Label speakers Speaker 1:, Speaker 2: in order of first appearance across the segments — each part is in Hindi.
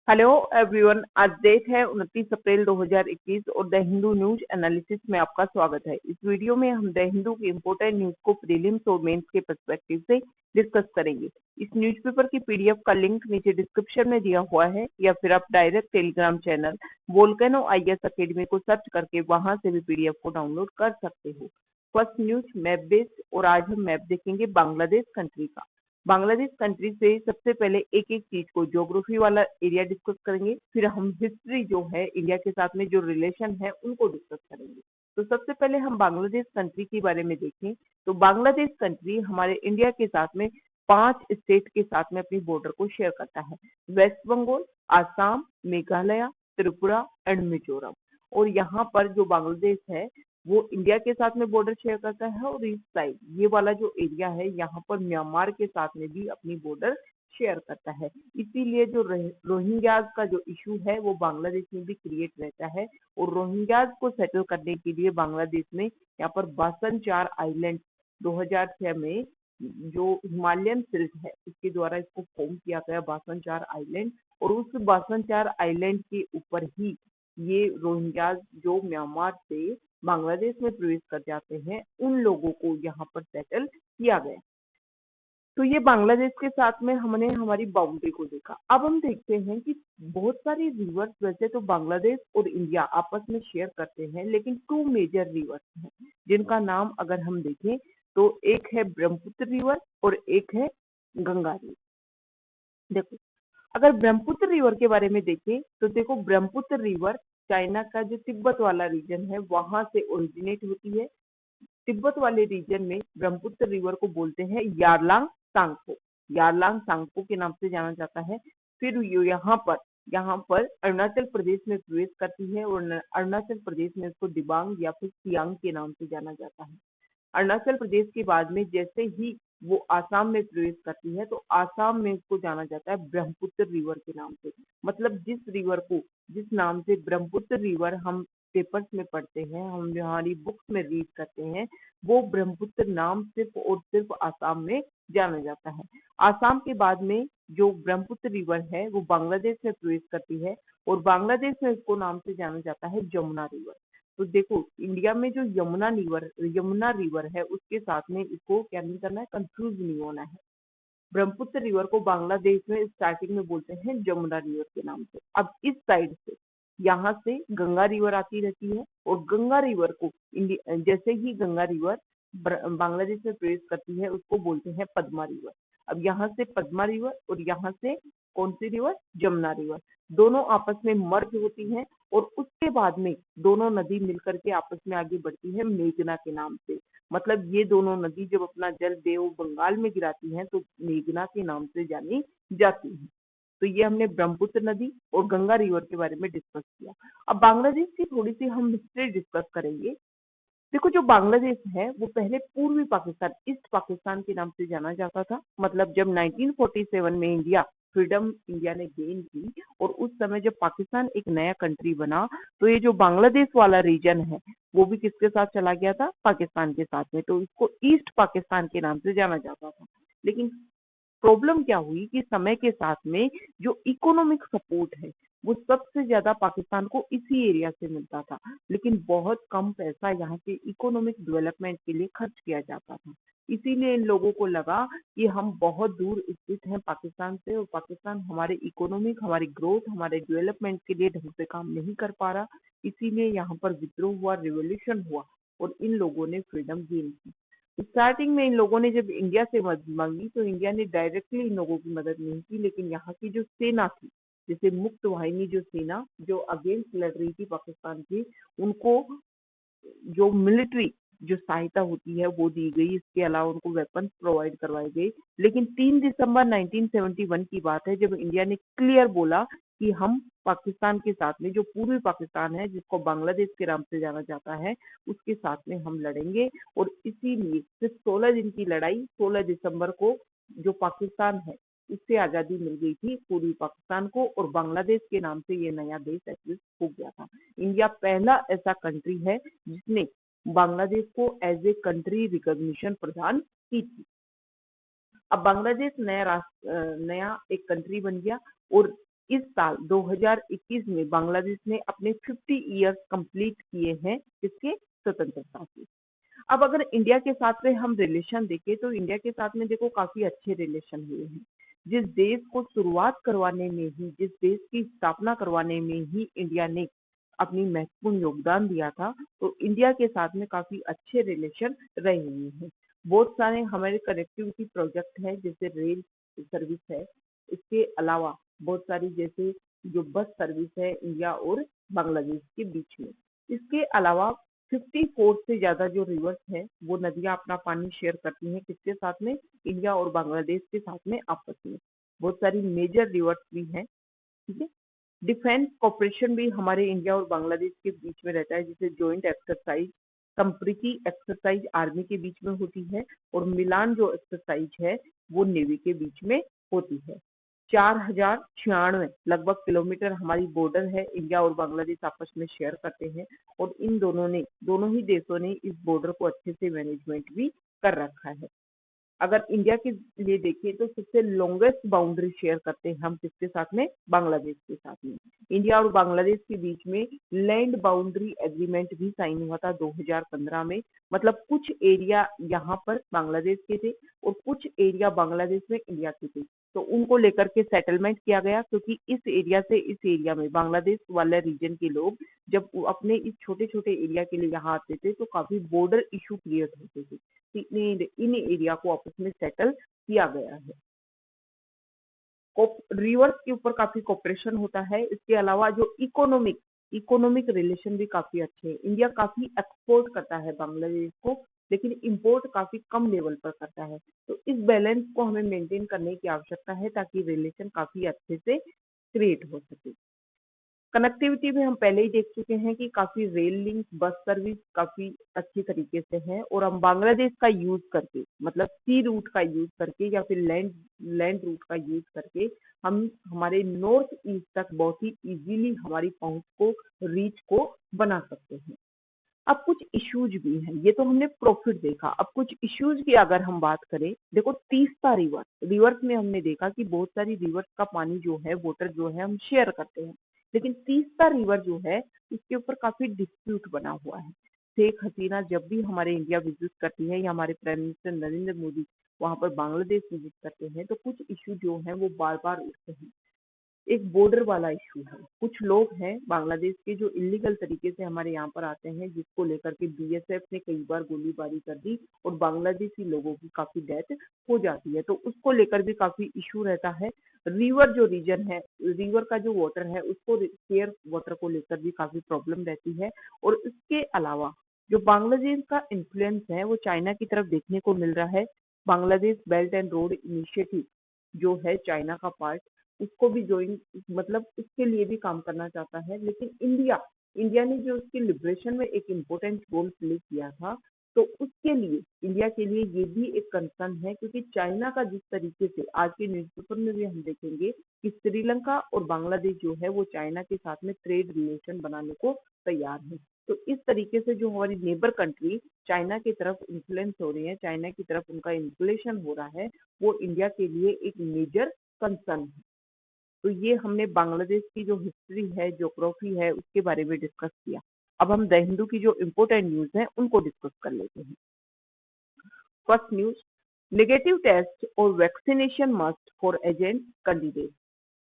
Speaker 1: Hello everyone. आज डेट है 29 अप्रैल 2021 और द हिंदू न्यूज एनालिसिस में आपका स्वागत है। इस वीडियो में हम द हिंदू की इम्पोर्टेंट न्यूज को प्रीलिम्स और मेंस के पर्सपेक्टिव से डिस्कस करेंगे। इस न्यूज़पेपर की पीडीएफ का लिंक नीचे डिस्क्रिप्शन में दिया हुआ है, या फिर आप direct Telegram channel volcano IAS academy को सर्च करके वहां से भी पीडीएफ को डाउनलोड कर सकते हो। फर्स्ट न्यूज मैप बेस्ड, और आज हम मैप देखेंगे बांग्लादेश कंट्री का। बांग्लादेश कंट्री से सबसे पहले एक एक चीज को, ज्योग्राफी वाला एरिया डिस्कस करेंगे, फिर हम हिस्ट्री जो है इंडिया के साथ में जो रिलेशन है उनको डिस्कस करेंगे। तो सबसे पहले हम बांग्लादेश कंट्री के बारे में देखें तो बांग्लादेश कंट्री हमारे इंडिया के साथ में 5 स्टेट के साथ में अपनी बॉर्डर को शेयर करता है। वेस्ट बंगाल, आसाम, मेघालय, त्रिपुरा एंड मिजोरम। और यहाँ पर जो बांग्लादेश है वो इंडिया के साथ में बॉर्डर शेयर करता है, और इस साइड ये वाला जो एरिया है यहाँ पर म्यांमार के साथ में भी अपनी बॉर्डर शेयर करता है। इसीलिए जो रोहिंग्याज का जो इशू है वो बांग्लादेश में भी क्रिएट रहता है, और रोहिंग्याज को सेटल करने के लिए बांग्लादेश ने यहाँ पर बासन चार आइलैंड 2006 में जो हिमालयन सिल्ट है उसके द्वारा इसको फॉर्म किया गया बासन चार आइलैंड। और उस बासन चार आइलैंड के ऊपर ही ये रोहिंग्याज जो म्यांमार से बांग्लादेश में प्रवेश कर जाते हैं उन लोगों को यहाँ पर सेटल किया गया। तो ये बांग्लादेश के साथ में हमने हमारी बाउंड्री को देखा। अब हम देखते हैं कि बहुत सारी रिवर्स वैसे तो बांग्लादेश और इंडिया आपस में शेयर करते हैं, लेकिन 2 मेजर रिवर्स हैं जिनका नाम अगर हम देखें तो एक है ब्रह्मपुत्र रिवर और एक है गंगा रिवर। देखो, अगर ब्रह्मपुत्र रिवर के बारे में देखें तो देखो, ब्रह्मपुत्र रिवर चाइना का जो तिब्बत वाला रीजन है वहां से ओरिजिनेट होती है। तिब्बत वाले रीजन में ब्रह्मपुत्र रिवर को बोलते हैं यारलांग सांगपो। यारलांग सांगपो के नाम से जाना जाता है। फिर यहाँ पर अरुणाचल प्रदेश में प्रवेश करती है, और अरुणाचल प्रदेश में इसको दिबांग या फिर सियांग के नाम से जाना जाता है। अरुणाचल प्रदेश के बाद में जैसे ही वो आसाम में प्रवेश करती है तो आसाम में इसको जाना जाता है ब्रह्मपुत्र रिवर के नाम से। मतलब जिस रिवर को, जिस नाम से ब्रह्मपुत्र रिवर हम पेपर्स में पढ़ते हैं, हम हमारी बुक्स में रीड करते हैं, वो ब्रह्मपुत्र नाम सिर्फ और सिर्फ आसाम में जाना जाता है। आसाम के बाद में जो ब्रह्मपुत्र रिवर है वो बांग्लादेश में प्रवेश करती है, और बांग्लादेश में इसको नाम से जाना जाता है जमुना रिवर। तो देखो, इंडिया में जो यमुना रिवर है उसके साथ में इसको क्या नहीं करना है, कंफ्यूज नहीं होना है। ब्रह्मपुत्र रिवर को बांग्लादेश में स्टार्टिंग में बोलते हैं जमुना रिवर के नाम से। अब इस साइड से यहाँ से गंगा रिवर आती रहती है, और गंगा रिवर को जैसे ही गंगा रिवर बांग्लादेश में प्रवेश करती है उसको बोलते हैं पद्मा रिवर। अब यहाँ से पद्मा रिवर और यहाँ से कौन सी रिवर, जमुना रिवर, दोनों आपस में मर्ज होती हैं, और उसके बाद में दोनों नदी मिलकर के आपस में आगे बढ़ती है मेघना के नाम से। मतलब ये दोनों नदी जब अपना जल देव बंगाल में गिराती हैं तो मेघना के नाम से जानी जाती है। तो ये हमने ब्रह्मपुत्र नदी और गंगा रिवर के बारे में डिस्कस किया। अब बांग्लादेश की थोड़ी सी हम हिस्ट्री डिस्कस करेंगे। देखो, जो बांग्लादेश है वो पहले पूर्वी पाकिस्तान, ईस्ट पाकिस्तान के नाम से जाना जाता था। मतलब जब 1947 में फ्रीडम इंडिया ने गेन की, और उस समय जब पाकिस्तान एक नया कंट्री बना, तो ये जो बांग्लादेश वाला रीजन है वो भी किसके साथ चला गया था, पाकिस्तान के साथ में। तो इसको ईस्ट पाकिस्तान के नाम से जाना जाता था। लेकिन प्रॉब्लम क्या हुई कि समय के साथ में जो इकोनॉमिक सपोर्ट है वो सबसे ज्यादा पाकिस्तान को इसी एरिया से मिलता था, लेकिन बहुत कम पैसा यहाँ के इकोनॉमिक डेवलपमेंट के लिए खर्च किया जाता था। इसीलिए इन लोगों को लगा कि हम बहुत दूर स्थित हैं पाकिस्तान से, और पाकिस्तान हमारे इकोनॉमिक, हमारी ग्रोथ, हमारे डेवलपमेंट के लिए ढंग से काम नहीं कर पा रहा। इसीलिए यहाँ पर विद्रोह हुआ, रिवोल्यूशन हुआ, और इन लोगों ने फ्रीडम गेन की। स्टार्टिंग में इन लोगों ने जब इंडिया से मदद मांगी तो इंडिया ने डायरेक्टली इन लोगों की मदद नहीं की, लेकिन यहाँ की जो सेना थी, जैसे मुक्त वाहिनी जो सेना जो अगेंस्ट लड़ रही थी पाकिस्तान की, उनको जो मिलिट्री जो सहायता होती है वो दी गई। इसके अलावा उनको वेपन प्रोवाइड करवाए गए। लेकिन 3 दिसंबर 1971 की बात है जब इंडिया ने क्लियर बोला कि हम पाकिस्तान के साथ में, जो पूर्वी पाकिस्तान है जिसको बांग्लादेश के नाम से जाना जाता है, उसके साथ में हम लड़ेंगे। और इसीलिए सिर्फ 16 दिन की लड़ाई, 16 दिसंबर को जो पाकिस्तान है उससे आजादी मिल गई थी पूर्वी पाकिस्तान को, और बांग्लादेश के नाम से ये नया देश एग्जिस्ट हो गया था। इंडिया पहला ऐसा कंट्री है जिसने बांग्लादेश को एज ए कंट्री रिकॉग्निशन प्रदान की थी। अब बांग्लादेश नया एक कंट्री बन गया, और इस साल 2021 में बांग्लादेश ने अपने 50 इयर्स कंप्लीट किए हैं इसके स्वतंत्रता के। अब अगर इंडिया के साथ में हम रिलेशन देखें तो इंडिया के साथ में देखो काफी अच्छे रिलेशन हुए हैं। जिस देश को शुरुआत करवाने में ही, जिस देश की स्थापना करवाने में ही इंडिया ने अपनी महत्वपूर्ण योगदान दिया था, तो इंडिया के साथ में काफी अच्छे रिलेशन रहे हुए हैं। बहुत सारे हमारे कनेक्टिविटी प्रोजेक्ट हैं, जैसे रेल सर्विस है। इसके अलावा बहुत सारी जैसे जो बस सर्विस है इंडिया और बांग्लादेश के बीच में। इसके अलावा 54 से ज्यादा जो रिवर्स है वो नदियां अपना पानी शेयर करती हैं, किसके साथ में? इंडिया और बांग्लादेश के साथ में आपस में। बहुत सारी मेजर रिवर्स भी हैं, ठीक है। डिफेंस कॉपरेशन भी हमारे इंडिया और बांग्लादेश के बीच में रहता है, जैसे जॉइंट एक्सरसाइज कंप्रीटी एक्सरसाइज आर्मी के बीच में होती है, और मिलान जो एक्सरसाइज है वो नेवी के बीच में होती है। 4096 लगभग किलोमीटर हमारी बॉर्डर है, इंडिया और बांग्लादेश आपस में शेयर करते हैं, और इन दोनों ही देशों ने इस बॉर्डर को अच्छे से मैनेजमेंट भी कर रखा है। अगर इंडिया के लिए देखें तो सबसे लॉन्गेस्ट बाउंड्री शेयर करते हैं हम किसके साथ में? बांग्लादेश के साथ में। इंडिया और बांग्लादेश के बीच में लैंड बाउंड्री एग्रीमेंट भी साइन हुआ था 2015 में। मतलब कुछ एरिया यहाँ पर बांग्लादेश के थे और कुछ एरिया बांग्लादेश में इंडिया के थे, तो उनको लेकर के सेटलमेंट किया गया, क्योंकि इस एरिया से इस एरिया में बांग्लादेश वाले रीजन के लोग जब अपने इस छोटे छोटे एरिया के लिए यहाँ आते थे तो काफी बॉर्डर इशू क्रिएट होते थे। इन एरिया को आपस में सेटल किया गया है। रिवर्स के ऊपर काफी कोऑपरेशन होता है। इसके अलावा जो इकोनॉमिक रिलेशन भी काफी अच्छे हैं। इंडिया काफी एक्सपोर्ट करता है बांग्लादेश को, लेकिन इंपोर्ट काफी कम लेवल पर करता है। तो इस बैलेंस को हमें मेंटेन करने की आवश्यकता है ताकि रिलेशन काफी अच्छे से क्रिएट हो सके। कनेक्टिविटी में हम पहले ही देख चुके हैं कि काफी रेल लिंक, बस सर्विस काफी अच्छी तरीके से है, और हम बांग्लादेश का यूज करके, मतलब सी रूट का यूज करके या फिर लैंड रूट का यूज करके हम हमारे नॉर्थ ईस्ट तक बहुत ही इजीली हमारी पहुंच को, रीच को बना सकते हैं। अब कुछ इश्यूज भी हैं, ये तो हमने प्रॉफिट देखा। अब कुछ इश्यूज की अगर हम बात करें, देखो तीस्ता रिवर्स में हमने देखा कि बहुत सारी रिवर्स का पानी जो है, वाटर जो है, हम शेयर करते हैं, लेकिन तीस्ता रिवर जो है इसके ऊपर काफी डिस्प्यूट बना हुआ है। शेख हसीना जब भी हमारे इंडिया विजिट करती है या हमारे प्राइम मिनिस्टर नरेंद्र मोदी वहां पर बांग्लादेश विजिट करते हैं, तो कुछ इश्यू जो है वो बार बार उठते हैं। एक बॉर्डर वाला इशू है। कुछ लोग हैं बांग्लादेश के जो इलीगल तरीके से हमारे यहाँ पर आते हैं, जिसको लेकर के बीएसएफ ने कई बार गोलीबारी कर दी और बांग्लादेशी लोगों की काफी डेथ हो जाती है, तो उसको लेकर भी काफी इशू रहता है। रिवर जो रीजन है, रिवर का जो वाटर है, उसको शेयर वाटर को लेकर भी काफी प्रॉब्लम रहती है। और इसके अलावा जो बांग्लादेश का इन्फ्लुएंस है वो चाइना की तरफ देखने को मिल रहा है। Bangladesh belt and road initiative जो है चाइना का पार्ट, उसको भी ज्वाइन, मतलब उसके लिए भी काम करना चाहता है। लेकिन इंडिया ने जो उसके लिबरेशन में एक इम्पोर्टेंट रोल प्ले किया था, तो उसके लिए इंडिया के लिए ये भी एक कंसर्न है, क्योंकि चाइना का जिस तरीके से आज के न्यूज़पेपर में भी हम देखेंगे कि श्रीलंका और बांग्लादेश जो है वो चाइना के साथ में ट्रेड रिलेशन बनाने को तैयार है। तो इस तरीके से जो हमारी नेबर कंट्री चाइना की तरफ इन्फ्लुएंस हो रही है, चाइना की तरफ उनका इन्फ्लेशन हो रहा है, वो इंडिया के लिए एक मेजर कंसर्न है। तो ये हमने बांग्लादेश की जो हिस्ट्री है, ज्योग्राफी है, उसके बारे में डिस्कस किया। अब हम द हिंदू की जो इम्पोर्टेंट न्यूज है उनको डिस्कस कर लेते हैं। फर्स्ट न्यूज, नेगेटिव टेस्ट और vaccination must for agent candidate.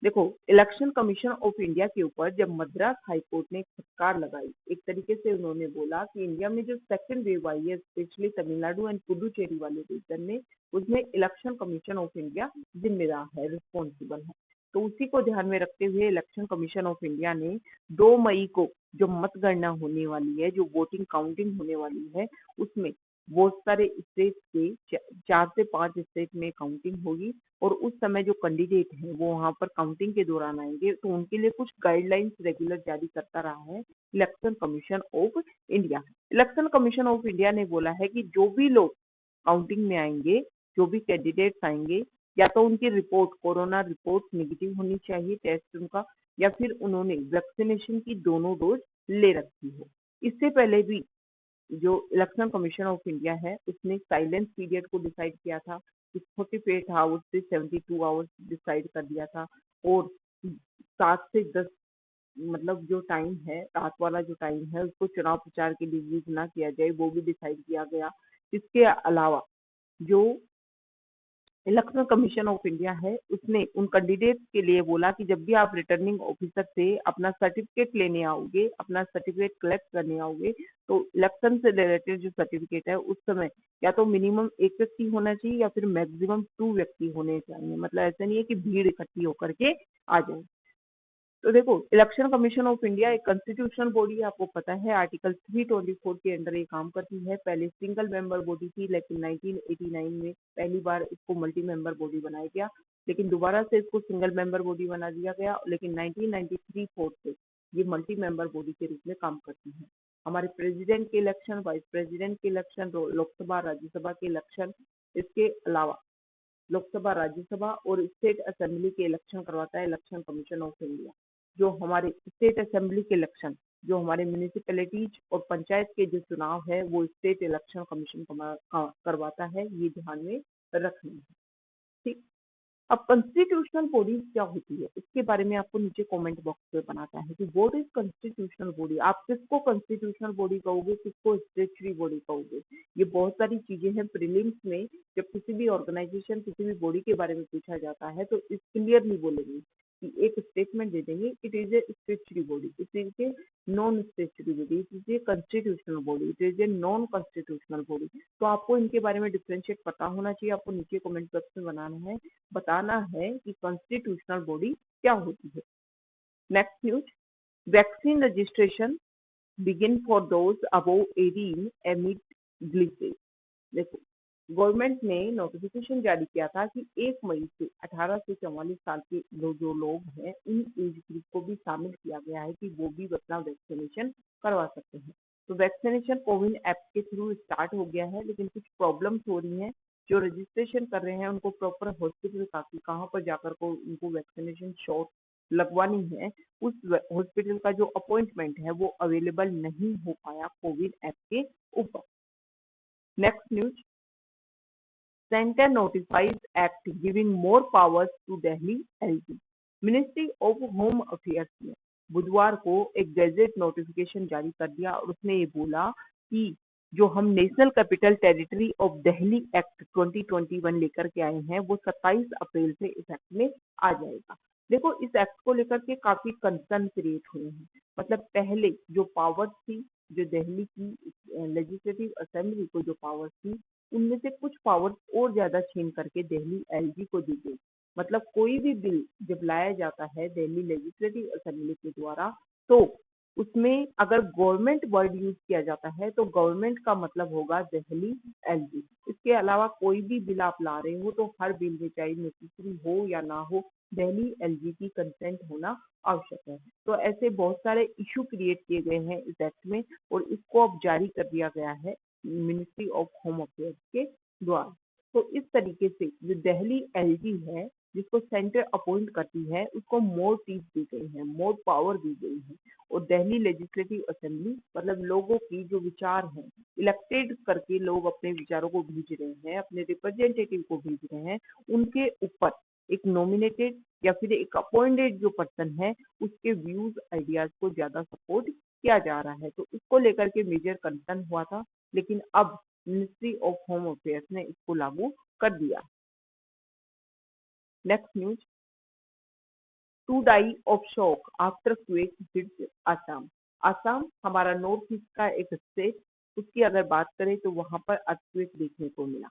Speaker 1: देखो, इलेक्शन कमीशन ऑफ इंडिया के ऊपर जब मद्रास हाई कोर्ट ने फटकार लगाई, एक तरीके से उन्होंने बोला कि इंडिया में जो सेकंड वेव आई है, स्पेशली तमिलनाडु एंड पुडुचेरी वाले रीजन में, उसमें इलेक्शन कमीशन ऑफ इंडिया जिम्मेदार है, रिस्पॉन्सिबल है। तो उसी को ध्यान में रखते हुए इलेक्शन कमीशन ऑफ इंडिया ने 2 मई को जो मतगणना होने वाली है, जो वोटिंग काउंटिंग होने वाली है, उसमें बहुत सारे स्टेट के 4 से 5 स्टेट में काउंटिंग होगी, और उस समय जो कैंडिडेट हैं वो वहां पर काउंटिंग के दौरान आएंगे, तो उनके लिए कुछ गाइडलाइंस रेगुलर जारी करता रहा है election commission of India. Election commission of India ने बोला है कि जो भी लोग काउंटिंग में आएंगे, जो भी कैंडिडेट्स आएंगे, या तो उनकी रिपोर्ट, कोरोना रिपोर्ट नेगेटिव होनी चाहिए, टेस्ट उनका, या फिर उन्होंने वैक्सीनेशन की दोनों डोज ले रखी हो। इससे पहले भी जो इलेक्शन कमीशन ऑफ इंडिया है उसने साइलेंस पीरियड को डिसाइड किया था कि 48 आवर्स से 72 आवर्स डिसाइड कर दिया था, और 7 से 10 मतलब जो टाइम है, रात वाला जो टाइम है, उसको चुनाव प्रचार के लिए यूज ना किया जाए, वो भी डिसाइड किया गया। इसके अलावा जो इलेक्शन कमीशन ऑफ इंडिया है, उसने उन कैंडिडेट्स के लिए बोला कि जब भी आप रिटर्निंग ऑफिसर से अपना सर्टिफिकेट लेने आओगे, अपना सर्टिफिकेट कलेक्ट करने आओगे, तो इलेक्शन से रिलेटेड जो सर्टिफिकेट है उस समय या तो मिनिमम एक व्यक्ति होना चाहिए या फिर मैक्सिमम 2 व्यक्ति होने चाहिए। मतलब ऐसा नहीं है कि भीड़ इकट्ठी होकर के आ जाए। तो देखो, इलेक्शन कमीशन ऑफ इंडिया एक कॉन्स्टिट्यूशनल बॉडी है, आपको पता है आर्टिकल 324 के अंदर ये काम करती है। पहले सिंगल मेंबर बॉडी थी, लेकिन 1989 में पहली बार इसको मल्टी मेंबर बॉडी बनाया गया, लेकिन दोबारा से इसको सिंगल मेंबर बॉडी बना दिया गया, लेकिन 1993 फोर्थ से ये मल्टी मेंबर बॉडी के रूप में काम करती है। हमारे प्रेसिडेंट के इलेक्शन, वाइस प्रेसिडेंट के इलेक्शन, लोकसभा राज्यसभा के इलेक्शन, इसके अलावा लोकसभा, राज्यसभा और स्टेट असेंबली के इलेक्शन करवाता है इलेक्शन कमीशन ऑफ इंडिया। जो हमारे स्टेट असेंबली के इलेक्शन, जो हमारे म्यूनिसिपैलिटीज और पंचायत के जो चुनाव है, वो स्टेट इलेक्शन कमीशन करवाता है, ये ध्यान में रखना है। ठीक। अब कॉन्स्टिट्यूशनल बॉडीज क्या होती है, इसके बारे में आपको नीचे कमेंट बॉक्स में बनाता है कि व्हाट इज कॉन्स्टिट्यूशनल बॉडी। आप किसको कॉन्स्टिट्यूशनल बॉडी कहोगे, किसको स्टेचुरी बॉडी कहोगे। ये बहुत सारी चीजें हैं। प्रीलिम्स में जब किसी भी ऑर्गेनाइजेशन, किसी भी बॉडी के बारे में पूछा जाता है, तो इस क्लियरली बोलेंगे कि एक स्टेटमेंट दे देंगे, it is a statutory body, it is a non statutory body, it is a constitutional body, it is a non constitutional body. तो आपको इनके बारे में डिफ्रेंशिएट पता होना चाहिए। आपको नीचे कमेंट बॉक्स में बताना है कि कॉन्स्टिट्यूशनल बॉडी क्या होती है। Next news, vaccine registration begin for those above 18 amid glitches. देखो, गवर्नमेंट ने नोटिफिकेशन जारी किया था कि 1 मई से 18 से 44 साल के जो लोग हैं, इन एज ग्रुप को भी शामिल किया गया है कि वो भी अपना वैक्सीनेशन करवा सकते हैं। तो वैक्सीनेशन कोविन ऐप के थ्रू स्टार्ट हो गया है, लेकिन कुछ प्रॉब्लम्स हो रही हैं। जो रजिस्ट्रेशन कर रहे हैं उनको प्रॉपर हॉस्पिटल कहाँ पर जाकर को उनको वैक्सीनेशन शॉट लगवानी है, उस हॉस्पिटल का जो अपॉइंटमेंट है वो अवेलेबल नहीं हो पाया कोविन ऐप के ऊपर। Next news, Center notifies Act giving more powers to Delhi LG। Ministry of home affairs ने बुधवार को एक गैजेट नोटिफिकेशन जारी कर दिया और उसने ये बोला कि जो हम national capital territory of Delhi act 2021 लेकर के आए हैं, वो 27 अप्रैल से इस एक्ट में आ जाएगा। देखो, इस एक्ट को लेकर के काफी कंसर्न क्रिएट हुए हैं। मतलब पहले जो पावर्स थी, जो दिल्ली की लेजिस्लेटिव असेंबली को जो पावर्स थी, उनमें से कुछ पावर्स और ज्यादा छीन करके दिल्ली एलजी को दी गई। मतलब कोई भी बिल जब लाया जाता है दिल्ली लेजिस्लेटिव असेंबली के द्वारा, तो उसमें अगर गवर्नमेंट वर्ड यूज किया जाता है तो गवर्नमेंट का मतलब होगा दिल्ली एलजी। इसके अलावा कोई भी बिल आप ला रहे हो तो हर बिल में चाहे नेसेसरी हो या ना हो, दिल्ली एलजी की कंसेंट होना आवश्यक है। तो ऐसे बहुत सारे इशू क्रिएट किए गए हैं इस एक्ट में, और इसको अब जारी कर दिया गया है मिनिस्ट्री ऑफ होम अफेयर्स के द्वारा। तो इस तरीके से जो दिल्ली एलजी है, जिसको सेंटर अपॉइंट करती है, उसको मोर टीथ दी गई है, मोर पावर दी गई है। और दिल्ली लेजिस्लेटिव असेंबली मतलब लोगों की जो विचार हैं, इलेक्टेड करके लोग अपने विचारों को भेज रहे हैं, अपने रिप्रेजेंटेटिव को भेज रहे हैं, उनके ऊपर एक नॉमिनेटेड या फिर एक अपॉइंटेड जो पर्सन है, उसके व्यूज आइडियाज को ज्यादा सपोर्ट किया जा रहा है। तो इसको लेकर के मेजर कंसर्न हुआ था, लेकिन अब मिनिस्ट्री ऑफ होम अफेयर्स ने इसको लागू कर दिया। Next news, 2 die of shock after quake hits Assam. Assam हमारा नॉर्थ ईस्ट का एक स्टेट, उसकी अगर बात करें तो वहां पर अर्थक्वेक देखने को मिला।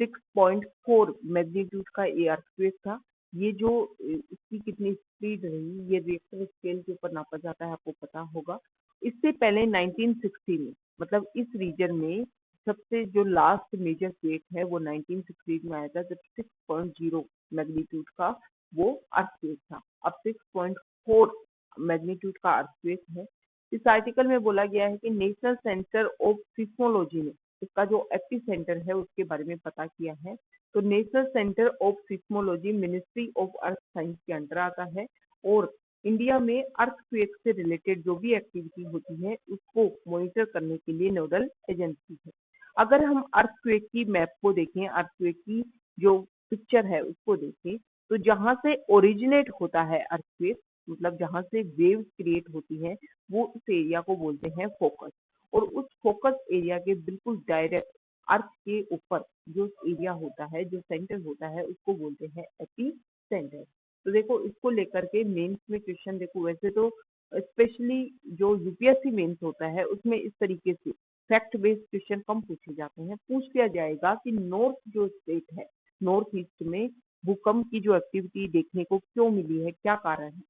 Speaker 1: 6.4 मैग्नीट्यूड का ये अर्थक्वेक था। ये जो इसकी कितनी स्पीड रही, ये रिएक्टर स्केल के ऊपर नापा जाता है, आपको पता होगा। इससे पहले 1960 में, मतलब इस रीजन में सबसे जो लास्ट मेजर क्वेक है वो 1960 में आया था, जब 6.0 मैग्नीट्यूड का वो अर्थक्वेक था। अब 6.4 मैग्नीट्यूड का अर्थक्वेक है। इस आर्टिकल में बोला गया है कि नेशनल सेंटर ऑफ सिस्मोलॉजी ने इसका जो एपी सेंटर है उसके बारे में पता किया है। तो national centre of seismology ministry of earth science के अंडर आता है, और इंडिया में अर्थक्वेक से रिलेटेड जो भी एक्टिविटी होती है उसको मॉनिटर करने के लिए नोडल एजेंसी है। अगर हम अर्थक्वेक की मैप को देखें, अर्थक्वेक की जो पिक्चर है उसको देखें, तो जहां से ओरिजिनेट होता है अर्थक्वेक, मतलब जहाँ से वेव्स क्रिएट होती है वो उस एरिया को बोलते हैं फोकस। और उस फोकस एरिया के बिल्कुल डायरेक्ट अर्थ के ऊपर जो एरिया होता है, जो सेंटर होता है, उसको बोलते हैं एपी सेंटर। तो देखो इसको लेकर के मेंस में क्वेश्चन देखो, वैसे तो स्पेशली जो यूपीएससी मेंस होता है उसमें इस तरीके से फैक्ट बेस्ड क्वेश्चन कम पूछे जाते हैं। पूछ लिया जाएगा कि नॉर्थ जो स्टेट है, नॉर्थ ईस्ट में भूकंप की जो एक्टिविटी देखने को क्यों मिली है, क्या कारण है,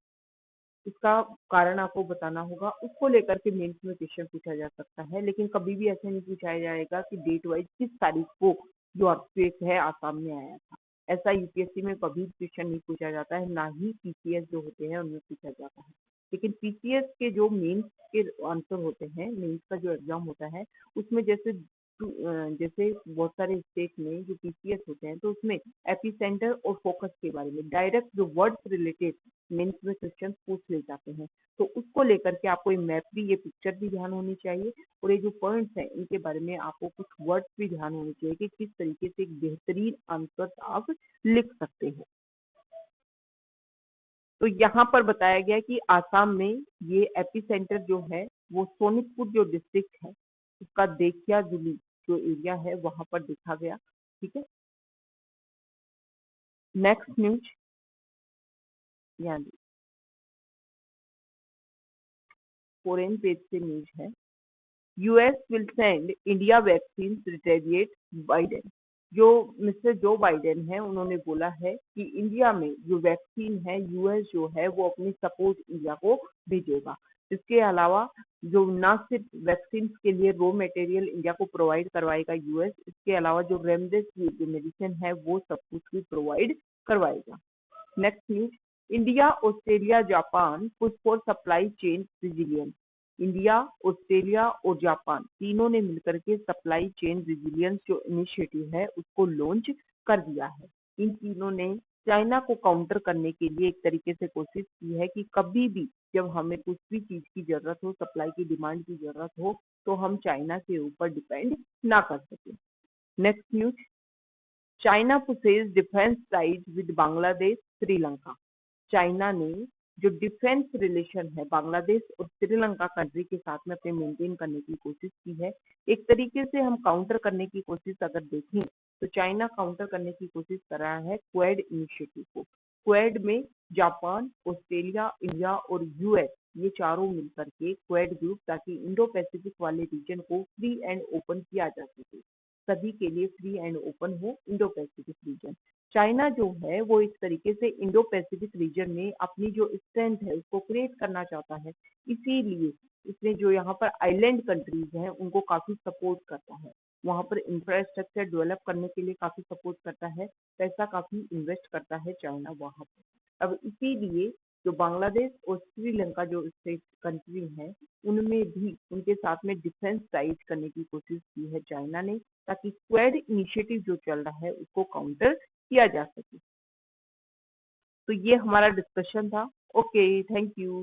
Speaker 1: इसका कारण आपको बताना होगा। उसको लेकर के मेंस में क्वेश्चन पूछा जा सकता है, लेकिन कभी भी ऐसे नहीं पूछाया जाएगा कि डेट वाइज किस तारीख को जो अर्थक्वेक है आसाम में आया था। ऐसा यूपीएससी में कभी क्वेश्चन नहीं पूछा जाता है, ना ही पीसीएस जो होते हैं उनमें पूछा जाता है। लेकिन पीसीएस के जो मेंस के आंसर होते हैं, मेंस का जो एग्जाम होता है उसमें जैसे बहुत सारे स्टेट में जो पीसीएस होते हैं तो उसमें एपीसेंटर और फोकस के बारे में डायरेक्ट जो वर्ड्स रिलेटेड मेंस में क्वेश्चन पूछ ले जाते हैं। तो उसको लेकर के आपको ये मैप भी, ये पिक्चर भी ध्यान होनी चाहिए, और ये जो पॉइंट्स हैं इनके बारे में आपको कुछ वर्ड्स भी ध्यान होने चाहिए कि किस तरीके से एक बेहतरीन आंसर आप लिख सकते हो। तो यहाँ पर बताया गया कि आसाम में ये एपीसेंटर जो है वो सोनितपुर जो डिस्ट्रिक्ट है उसका देखियाजुली जो एरिया है वहां पर देखा गया। ठीक है, नेक्स्ट न्यूज यहाँ फॉरेन पेज से न्यूज है। US will send India vaccine retaliate Biden. जो मिस्टर जो बाइडेन है उन्होंने बोला है कि इंडिया में जो वैक्सीन है यूएस जो है वो अपनी सपोर्ट इंडिया को भेजेगा। इसके अलावा जो न सिर्फ वैक्सीन के लिए रॉ मटेरियल इंडिया को प्रोवाइड करवाएगा यूएस, इसके अलावा जो रेमडेसिविर जो मेडिसिन है वो सब कुछ भी प्रोवाइड करवाएगा। Next news, India Australia Japan push for supply chain resilience. India, Australia और जापान तीनों ने मिलकर के सप्लाई चेन रिजिलियंस जो इनिशिएटिव है उसको लॉन्च कर दिया है। इन तीनों ने चाइना को काउंटर करने के लिए एक तरीके से कोशिश की है कि कभी भी जब हमें कुछ भी चीज की जरूरत हो, सप्लाई की डिमांड की जरूरत हो, तो हम चाइना के ऊपर डिपेंड ना कर सके। Next news, China पुसेज defence ties with Bangladesh Sri Lanka. China ने जो डिफेंस रिलेशन है बांग्लादेश और श्रीलंका कंट्री के साथ में अपने मेंटेन करने की कोशिश की है। एक तरीके से हम काउंटर करने की कोशिश अगर देखें तो चाइना काउंटर करने की कोशिश कर रहा है क्वेड इनिशिएटिव को। क्वेड में जापान, ऑस्ट्रेलिया, इंडिया और यूएस ये चारों मिलकर के क्वेड ग्रुप, ताकि इंडो पैसिफिक वाले रीजन को फ्री एंड ओपन किया जा सके, सभी के लिए फ्री एंड ओपन हो इंडो पैसिफिक रीजन। चाइना जो है वो इस तरीके से इंडो पैसिफिक रीजन में अपनी जो स्ट्रेंथ है उसको क्रिएट करना चाहता है, इसीलिए इसने जो यहाँ पर आइलैंड कंट्रीज हैं उनको काफी सपोर्ट करता है, वहां पर इंफ्रास्ट्रक्चर डेवलप करने के लिए काफी सपोर्ट करता है, पैसा काफी इन्वेस्ट करता है चाइना वहां पर। अब इसीलिए जो बांग्लादेश और श्रीलंका जो स्टेट कंट्री है उनमें भी उनके साथ में डिफेंस टाइज करने की कोशिश की है चाइना ने, ताकि क्वेड इनिशिएटिव जो चल रहा है उसको काउंटर किया जा सके। तो ये हमारा डिस्कशन था। Okay, thank you.